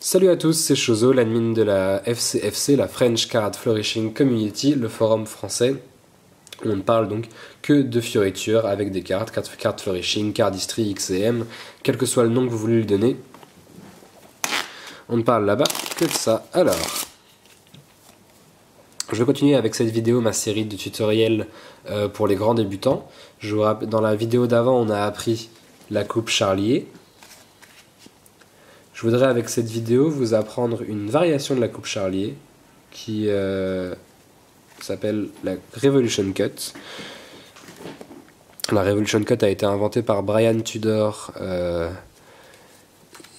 Salut à tous, c'est Chozo, l'admin de la FCFC, la French Card Flourishing Community, le forum français. On ne parle donc que de fioritures avec des cartes flourishing, cardistry, XCM, quel que soit le nom que vous voulez lui donner. On ne parle là-bas que de ça. Alors, je vais continuer avec cette vidéo, ma série de tutoriels pour les grands débutants. Dans la vidéo d'avant, on a appris la coupe Charlier. Je voudrais avec cette vidéo vous apprendre une variation de la coupe Charlier qui s'appelle la Revolution Cut. La Revolution Cut a été inventée par Brian Tudor,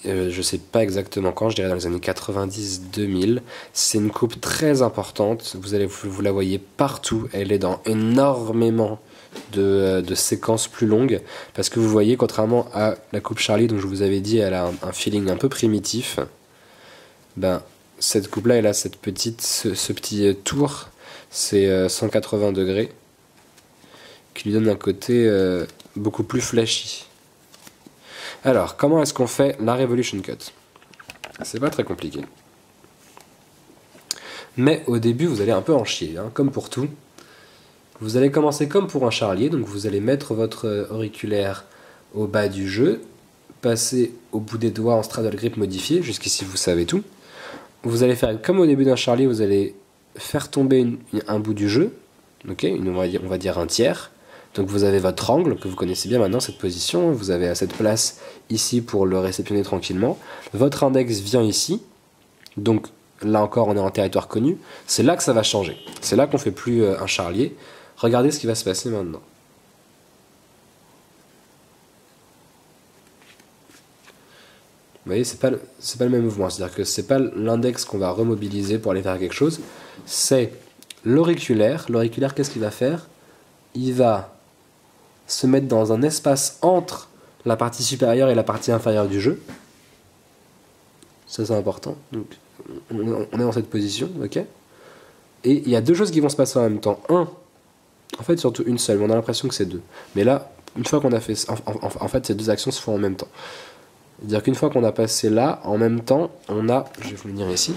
je sais pas exactement quand, je dirais dans les années 90-2000. C'est une coupe très importante, vous la voyez partout, elle est dans énormément de séquences plus longues, parce que vous voyez, contrairement à la coupe Charlie dont je vous avais dit, elle a un feeling un peu primitif. Cette coupe là, elle a ce petit tour, c'est 180 degrés, qui lui donne un côté beaucoup plus flashy. Alors, comment est-ce qu'on fait la Revolution Cut? C'est pas très compliqué, mais au début vous allez un peu en chier, hein, comme pour tout. Vous allez commencer comme pour un charlier, donc vous allez mettre votre auriculaire au bas du jeu, passer au bout des doigts en straddle grip modifié, jusqu'ici vous savez tout. Vous allez faire comme au début d'un charlier, vous allez faire tomber un bout du jeu, okay, on va dire un tiers. Donc vous avez votre angle, que vous connaissez bien maintenant, cette position, vous avez à cette place ici pour le réceptionner tranquillement. Votre index vient ici, donc là encore on est en territoire connu, c'est là que ça va changer. C'est là qu'on fait plus un charlier. Regardez ce qui va se passer maintenant. Vous voyez, c'est pas le même mouvement. C'est-à-dire que c'est pas l'index qu'on va remobiliser pour aller faire quelque chose. C'est l'auriculaire. L'auriculaire, qu'est-ce qu'il va faire? Il va se mettre dans un espace entre la partie supérieure et la partie inférieure du jeu. Ça, c'est important. Donc, on est dans cette position, ok? Et il y a deux choses qui vont se passer en même temps. En fait, surtout une seule, mais on a l'impression que c'est deux. Mais là, une fois qu'on a fait... En fait, ces deux actions se font en même temps. C'est-à-dire qu'une fois qu'on a passé là, en même temps, on a... Je vais vous le dire ici.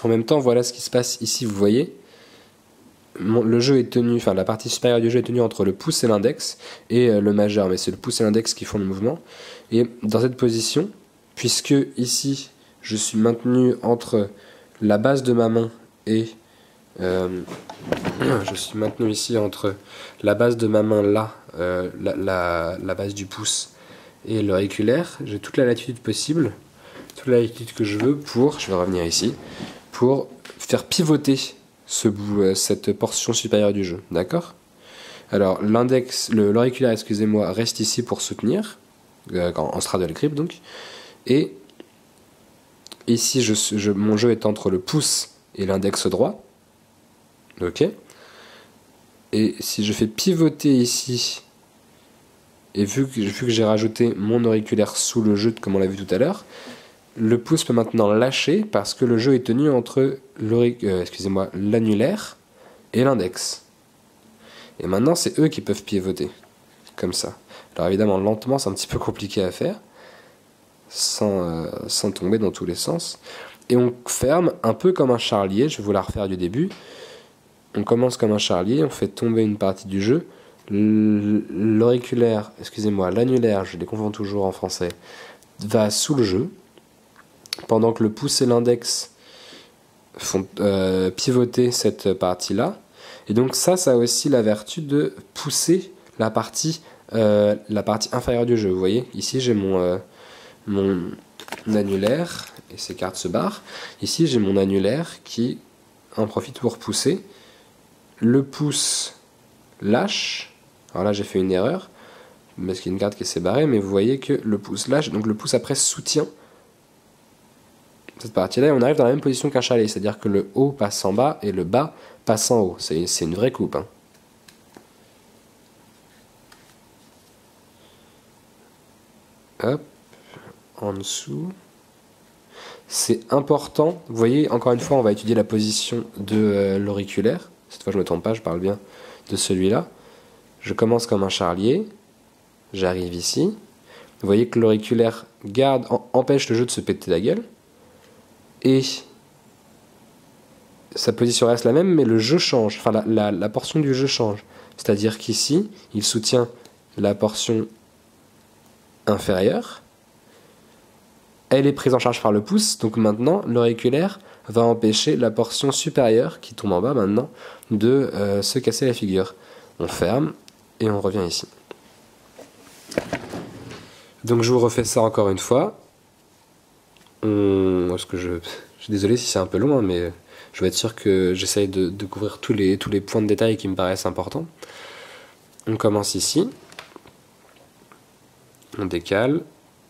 En même temps, voilà ce qui se passe ici, vous voyez. Le jeu est tenu... Enfin, la partie supérieure du jeu est tenue entre le pouce et l'index, et le majeur. Mais c'est le pouce et l'index qui font le mouvement. Et dans cette position, puisque ici, je suis maintenu entre la base de ma main et... je suis maintenu ici entre la base de ma main là, la base du pouce et l'auriculaire. J'ai toute la latitude possible, toute la latitude que je veux pour, je vais revenir ici, pour faire pivoter cette portion supérieure du jeu, d'accord? Alors l'auriculaire, excusez-moi, reste ici pour soutenir, en straddle grip donc, et ici mon jeu est entre le pouce et l'index droit. Ok. Et si je fais pivoter ici, et vu que j'ai rajouté mon auriculaire sous le jeu, comme on l'a vu tout à l'heure, le pouce peut maintenant lâcher parce que le jeu est tenu entre l'annulaire et l'index. Et maintenant, c'est eux qui peuvent pivoter, comme ça. Alors évidemment, lentement, c'est un petit peu compliqué à faire, sans tomber dans tous les sens. Et on ferme un peu comme un charlier, je vais vous la refaire du début. On commence comme un charlier, on fait tomber une partie du jeu. L'auriculaire, l'annulaire, je les confonds toujours en français, va sous le jeu, pendant que le pouce et l'index font pivoter cette partie-là. Et donc ça a aussi la vertu de pousser la partie inférieure du jeu. Vous voyez, ici j'ai mon annulaire, et ces cartes se barrent. Ici j'ai mon annulaire qui en profite pour pousser. Le pouce lâche. Alors là, j'ai fait une erreur, parce qu'il y a une carte qui s'est barrée, mais vous voyez que le pouce lâche, donc le pouce après soutient cette partie-là, et on arrive dans la même position qu'un chalet, c'est-à-dire que le haut passe en bas et le bas passe en haut. C'est une vraie coupe, hein. Hop, en dessous. C'est important, vous voyez, encore une fois, on va étudier la position de l'auriculaire. Cette fois, je ne me trompe pas, je parle bien de celui-là. Je commence comme un charlier, j'arrive ici. Vous voyez que l'auriculaire empêche le jeu de se péter la gueule. et sa position reste la même, mais le jeu change, enfin la portion du jeu change. C'est-à-dire qu'ici, il soutient la portion inférieure, elle est prise en charge par le pouce, donc maintenant l'auriculaire va empêcher la portion supérieure, qui tombe en bas maintenant, de se casser la figure. On ferme et on revient ici. Donc je vous refais ça encore une fois. Je suis désolé si c'est un peu long, hein, mais je vais être sûr que j'essaye de couvrir tous les points de détail qui me paraissent importants. On commence ici. On décale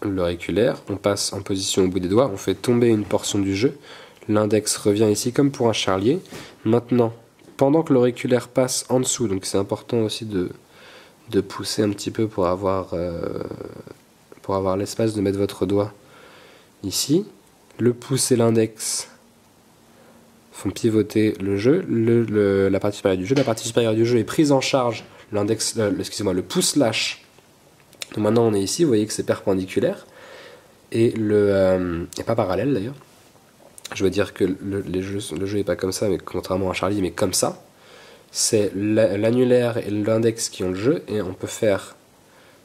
l'auriculaire, on passe en position au bout des doigts, on fait tomber une portion du jeu. L'index revient ici comme pour un charlier. Maintenant, pendant que l'auriculaire passe en dessous, donc c'est important aussi de pousser un petit peu pour avoir l'espace de mettre votre doigt ici. Le pouce et l'index font pivoter le jeu, la partie supérieure du jeu. La partie supérieure du jeu est prise en charge, le pouce lâche. Donc maintenant on est ici, vous voyez que c'est perpendiculaire, et pas parallèle d'ailleurs. Je veux dire que le jeu n'est pas comme ça, mais contrairement à Charlie, mais comme ça. C'est l'annulaire et l'index qui ont le jeu, et on peut faire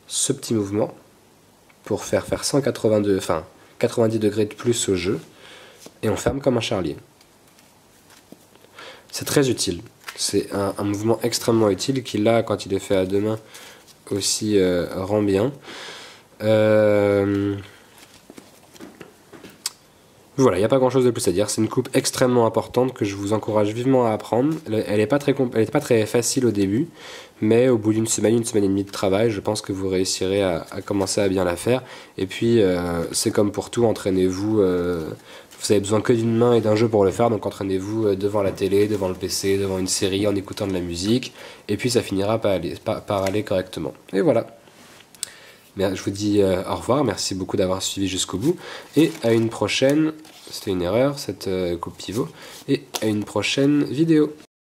ce petit mouvement pour faire 90 degrés de plus au jeu, et on ferme comme un charlier. C'est très utile. C'est un mouvement extrêmement utile qui, là, quand il est fait à deux mains, aussi rend bien. Voilà, il n'y a pas grand chose de plus à dire. C'est une coupe extrêmement importante que je vous encourage vivement à apprendre. Elle n'est pas très facile au début, mais au bout d'une semaine et demie de travail, je pense que vous réussirez à commencer à bien la faire. Et puis, c'est comme pour tout, entraînez-vous. Vous avez besoin que d'une main et d'un jeu pour le faire, donc entraînez-vous devant la télé, devant le PC, devant une série, en écoutant de la musique, et puis ça finira par aller correctement. Et voilà. Mais je vous dis au revoir, merci beaucoup d'avoir suivi jusqu'au bout, et à une prochaine, c'était une erreur cette coupe pivot, et à une prochaine vidéo.